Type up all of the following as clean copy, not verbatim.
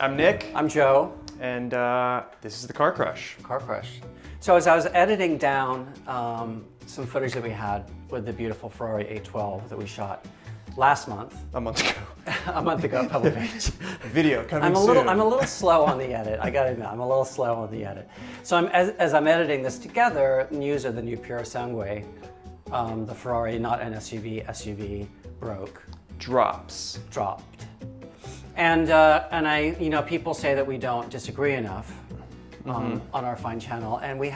I'm Nick. I'm Joe. And this is the Car Crush. Car Crush. So as I was editing down some footage that we had with the beautiful Ferrari 812 that we shot last month. A month ago. A month ago, probably. Video coming soon. I'm a little slow on the edit. I gotta admit, I'm a little slow on the edit. So as I'm editing this together, news of the new Purosangue, the Ferrari, not an SUV, broke. Dropped. And people say that we don't disagree enough on our fine channel, and we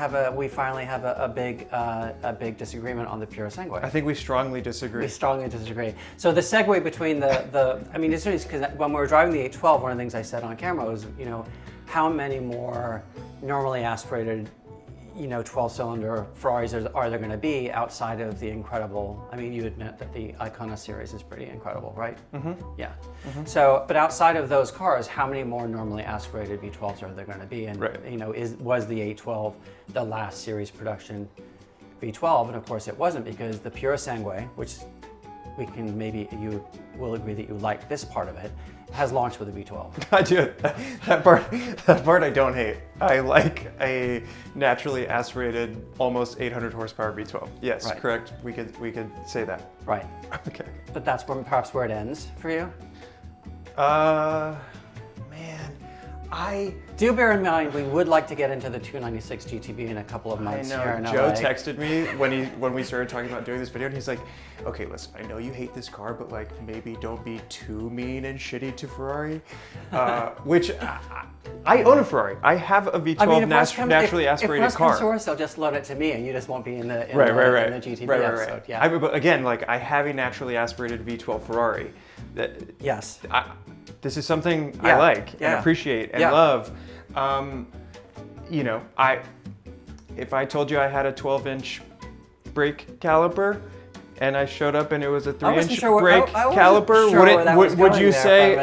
finally have a big disagreement on the Purosangue. I think we strongly disagree. We strongly disagree. So the segue between it's because when we were driving the 812, one of the things I said on camera was, how many more normally aspirated 12-cylinder Ferraris are there going to be outside of the incredible, you admit that the Icona series is pretty incredible, right? Mm-hmm. Yeah. Mm-hmm. So, but outside of those cars, how many more normally aspirated V12s are there going to be? And, right. Was the 812 the last series production V12? And of course it wasn't, because the Purosangue, which you will agree that you like this part of it, has launched with a V12. I do. That part I don't hate. I like a naturally aspirated, almost 800 horsepower V12. Yes, right. Correct. We could say that. Right. Okay. But that's perhaps where it ends for you? Do bear in mind, we would like to get into the 296 GTB in a couple of months. I know. Here in Joe LA. texted me when we started talking about doing this video, and he's like, "Okay, listen, I know you hate this car, but maybe don't be too mean and shitty to Ferrari." Which I own a Ferrari. I have a V12 naturally aspirated car. If worse, they'll just load it to me, and you just won't be in the right. the GTB episode. Right. Yeah. But again, I have a naturally aspirated V12 Ferrari. Yes. This is something I like and appreciate and love. If I told you I had a 12-inch brake caliper and I showed up and it was a 3-inch brake caliper, would you say?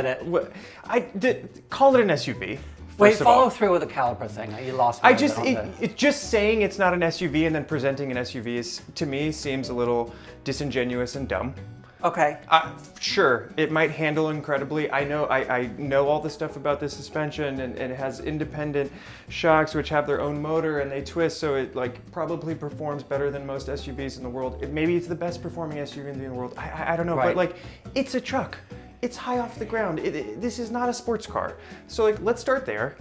I did call it an SUV. Wait, follow through with the caliper thing. You lost me. It's just saying it's not an SUV and then presenting an SUV to me seems a little disingenuous and dumb. Okay. Sure, it might handle incredibly. I know all the stuff about the suspension, and it has independent shocks which have their own motor and they twist, so it probably performs better than most SUVs in the world. Maybe it's the best performing SUV in the world. I don't know, right. But it's a truck. It's high off the ground. This is not a sports car. So let's start there.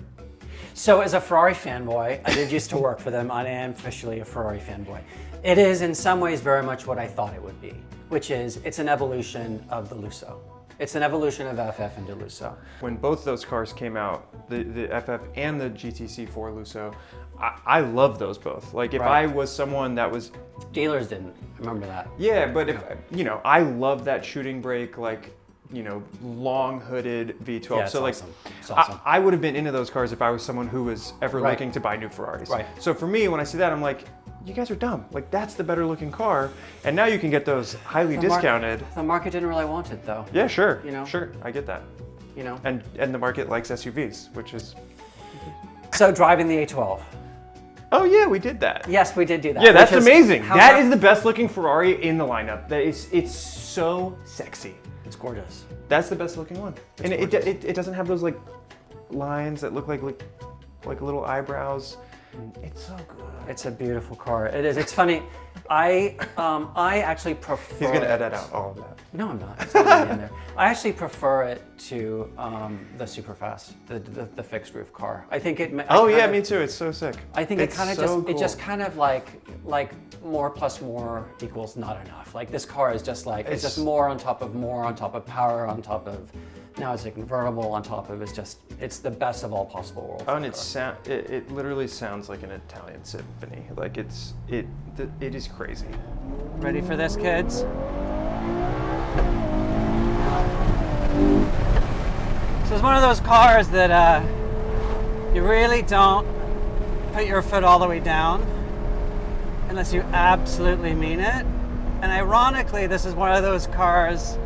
So as a Ferrari fanboy, I did used to work for them. I am officially a Ferrari fanboy. It is in some ways very much what I thought it would be, which is it's an evolution of the Lusso. It's an evolution of FF into Lusso. When both those cars came out, the FF and the GTC4 Lusso, I love those both. If I was someone that was... Dealers didn't, remember that. Yeah, but if, I love that shooting brake, long hooded V12. Yeah, so awesome. It's awesome. I would have been into those cars if I was someone who was ever looking to buy new Ferraris. Right. So for me, when I see that, I'm like, you guys are dumb. That's the better looking car. And now you can get those highly discounted. The market didn't really want it though. Yeah, sure. Sure, I get that. And the market likes SUVs, which is... So driving the 812. Oh yeah, we did that. Yes, we did do that. Yeah, that's amazing. That is the best looking Ferrari in the lineup. It's so sexy. It's gorgeous. That's the best looking one. And it doesn't have those lines that look like little eyebrows. It's so good. It's a beautiful car. It is. It's funny. I actually prefer... He's going to edit out all of that. No, I'm not. It's not in there. I actually prefer it to the Superfast, the fixed roof car. I think it... me too. It's so sick. I think it's it just kind of like more plus more equals not enough. This car is just it's just more on top of power, on top of... Now it's a convertible on top of it's the best of all possible worlds. Oh, and it literally sounds like an Italian symphony. It is crazy. Ready for this, kids? So it's one of those cars that you really don't put your foot all the way down unless you absolutely mean it. And ironically, this is one of those cars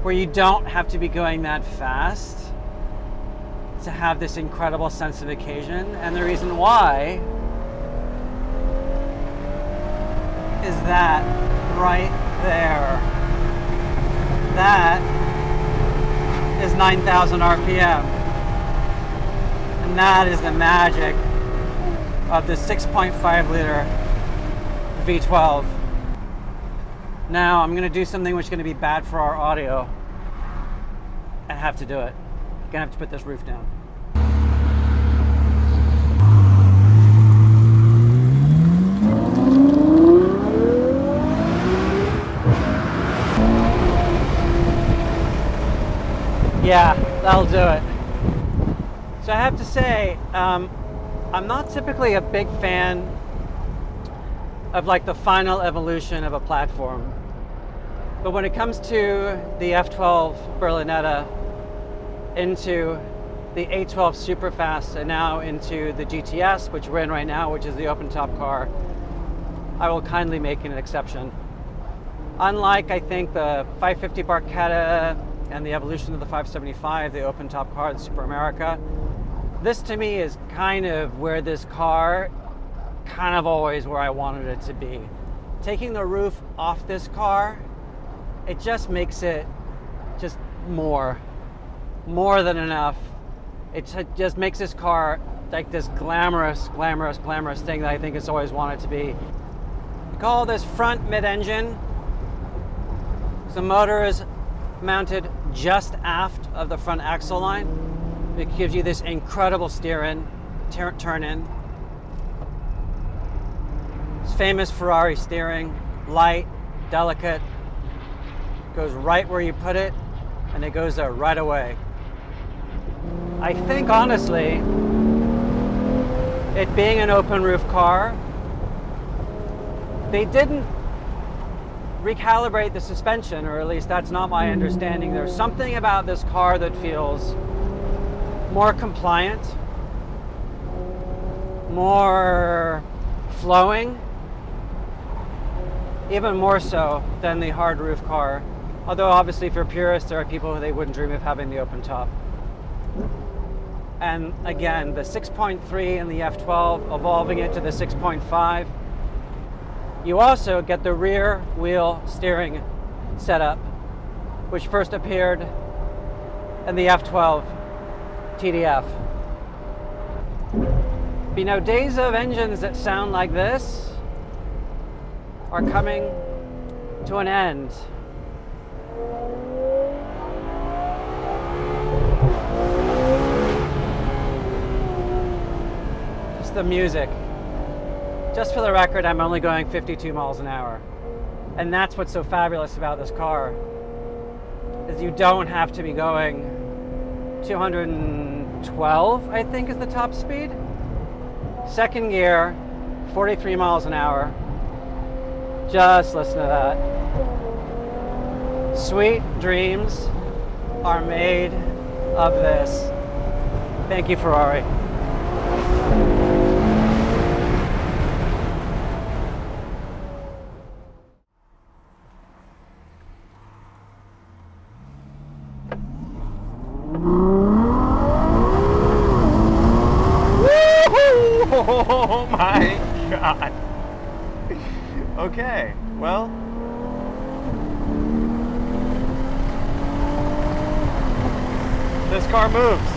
where you don't have to be going that fast to have this incredible sense of occasion. And the reason why is that right there. That is 9,000 RPM. And that is the magic of the 6.5 liter V12. Now I'm gonna do something which is gonna be bad for our audio and have to do it. I'm gonna have to put this roof down. Yeah, that'll do it. So I have to say, I'm not typically a big fan of like the final evolution of a platform. But when it comes to the F12 Berlinetta, into the A12 Superfast, and now into the GTS, which we're in right now, which is the open top car, I will kindly make an exception. Unlike, I think, the 550 Barchetta and the evolution of the 575, the open top car, the Super America, this to me is kind of where this car, kind of always where I wanted it to be. Taking the roof off this car, it just makes it just more than enough. It just makes this car like this glamorous thing that I think it's always wanted to be. We call this front mid-engine. The motor is mounted just aft of the front axle line. It gives you this incredible steer-in, turn-in. It's famous Ferrari steering, light, delicate, goes right where you put it, and it goes there right away. I think, honestly, it being an open roof car, they didn't recalibrate the suspension, or at least that's not my understanding. There's something about this car that feels more compliant, more flowing, even more so than the hard roof car. Although obviously for purists, there are people who they wouldn't dream of having the open top. And again, the 6.3 in the F12, evolving it to the 6.5. You also get the rear wheel steering setup, which first appeared in the F12 TDF. You know, days of engines that sound like this are coming to an end. Just the music. Just for the record, I'm only going 52 miles an hour. And that's what's so fabulous about this car, is you don't have to be going 212, I think is the top speed. Second gear, 43 miles an hour. Just listen to that. Sweet dreams are made of this. Thank you, Ferrari. Oh my God. Okay, well. This car moves.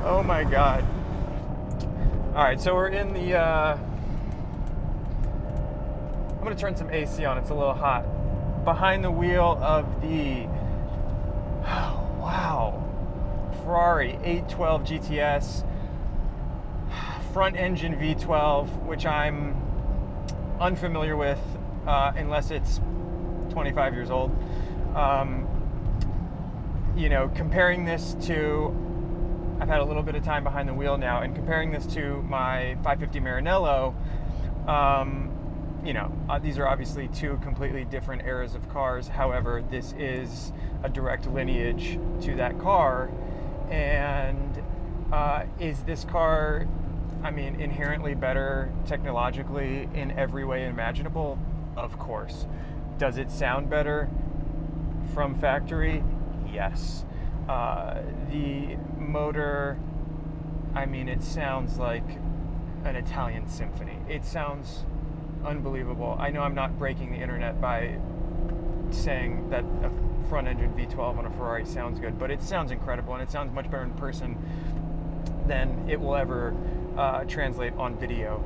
Oh my God. All right, so we're in the, I'm gonna turn some AC on, it's a little hot. Behind the wheel of the, oh, wow, Ferrari 812 GTS, front engine V12, which I'm unfamiliar with unless it's 25 years old. You know, comparing this to, I've had a little bit of time behind the wheel now, and comparing this to my 550 Maranello, you know, these are obviously two completely different eras of cars. However, this is a direct lineage to that car. And is this car, I mean, inherently better technologically in every way imaginable? Of course. Does it sound better from factory? Yes. The motor, I mean, it sounds like an Italian symphony. It sounds unbelievable. I know I'm not breaking the internet by saying that front-engine V12 on a Ferrari sounds good, but it sounds incredible, and it sounds much better in person than it will ever translate on video.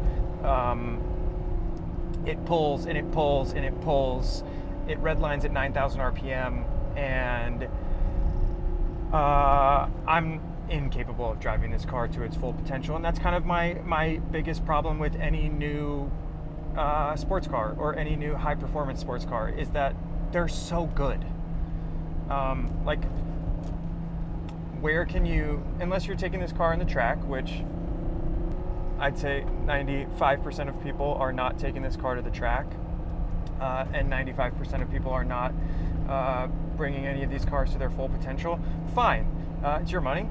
It pulls and it pulls and it pulls. It redlines at 9,000 RPM, and I'm incapable of driving this car to its full potential, and that's kind of my biggest problem with any new sports car or any new high-performance sports car, is that they're so good. Like, where can you, unless you're taking this car on the track, which I'd say 95% of people are not taking this car to the track, and 95% of people are not bringing any of these cars to their full potential, fine. It's your money.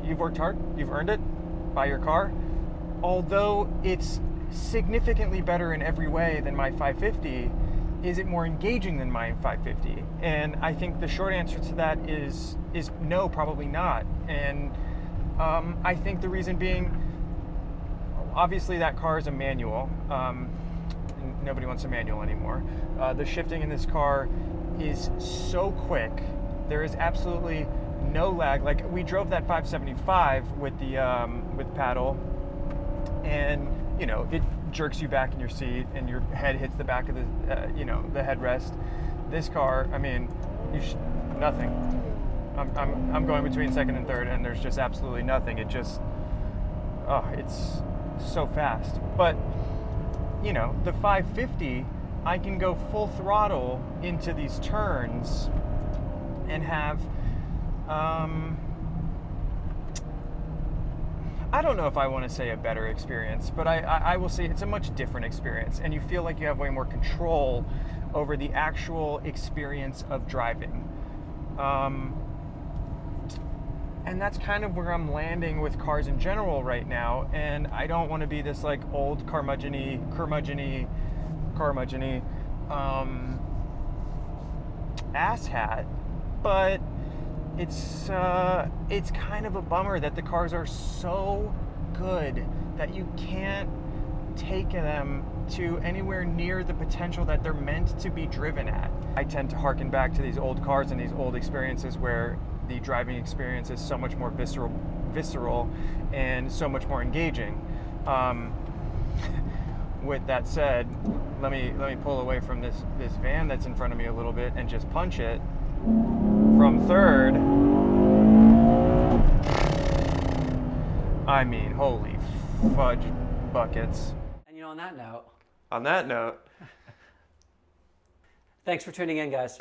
You've worked hard. You've earned it. Buy your car. Although it's significantly better in every way than my 550, is it more engaging than my 550? And I think the short answer to that is no, probably not. And I think the reason being, obviously that car is a manual. Nobody wants a manual anymore. The shifting in this car is so quick. There is absolutely no lag. Like, we drove that 575 with the with paddle, and you know, it jerks you back in your seat, and your head hits the back of the the headrest. This car, I mean, nothing. I'm going between second and third, and there's just absolutely nothing. It just, it's so fast. But you know, the 550, I can go full throttle into these turns and have, I don't know if I want to say a better experience, but I will say it's a much different experience, and you feel like you have way more control over the actual experience of driving. And that's kind of where I'm landing with cars in general right now, and I don't want to be this like old curmudgeon-y asshat, but it's kind of a bummer that the cars are so good that you can't take them to anywhere near the potential that they're meant to be driven at. I tend to harken back to these old cars and these old experiences where the driving experience is so much more visceral and so much more engaging. With that said, let me pull away from this van that's in front of me a little bit and just punch it from third. I mean, holy fudge buckets. And you know, on that note, On that note, thanks for tuning in, guys.